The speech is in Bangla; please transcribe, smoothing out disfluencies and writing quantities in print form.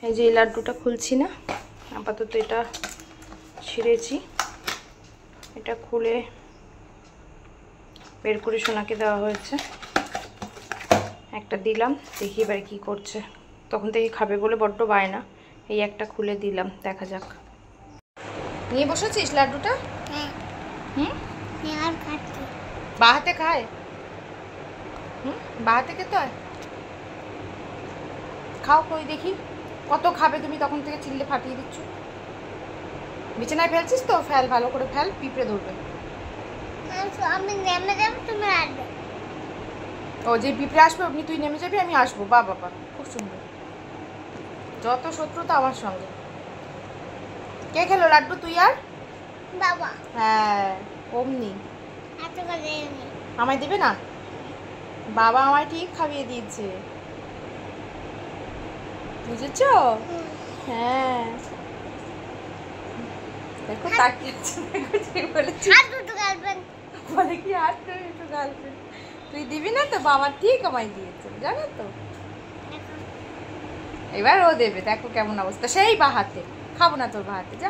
এই যে এই লাড্ডুটা খুলছি না, আপাতত এটা ছিঁড়েছি, এটা খুলে বের করে সোনাকে দেওয়া হয়েছে। একটা দিলাম, দেখি এবার কি করছে, তখন থেকে খাবে বলে বড্ড বায়না। এই একটা খুলে দিলাম, দেখা যাক। নিয়ে বসেছিস লাড্ডুটা? বা হাতে খায়? বা হাতে খেতে হয়? খাও কই দেখি, কত খাবে তুমি, তখন থেকে চিল্লে ফাটিয়ে দিচ্ছ। বিছানায় ফেলছিস তো, ফেল, ভালো করে ফেল, পিঁপড়ে ধরবে। আমি নেমে যাব, তুমি আসবে। ও যে পিঁপড়ে আসবে অমনি তুই নেমে যাবি, আমি আসবো। বা বাবা, খুব সুন্দর, যত শত্রুতা আমার সঙ্গে। কে খেলো লাড্ডু, তুই আর বাবা? হ্যাঁ, অমনি। এত করে আমায় দেবে না? বাবা আমায় ঠিক খাইয়ে দিয়েছে, বুঝেছো? হ্যাঁ, দেখো তাকিয়েছে, দেখো যে বলেছি, বলে কি আর একটু গার্লফ্রেন্ড, তুই দিবি না তো, বাবা ঠিক আমায় দিয়েছে, জানো তো। এবার ও দেবে, দেখো কেমন অবস্থা, সেই বা হাতে। খাবো না তোর বা হাতে, যা।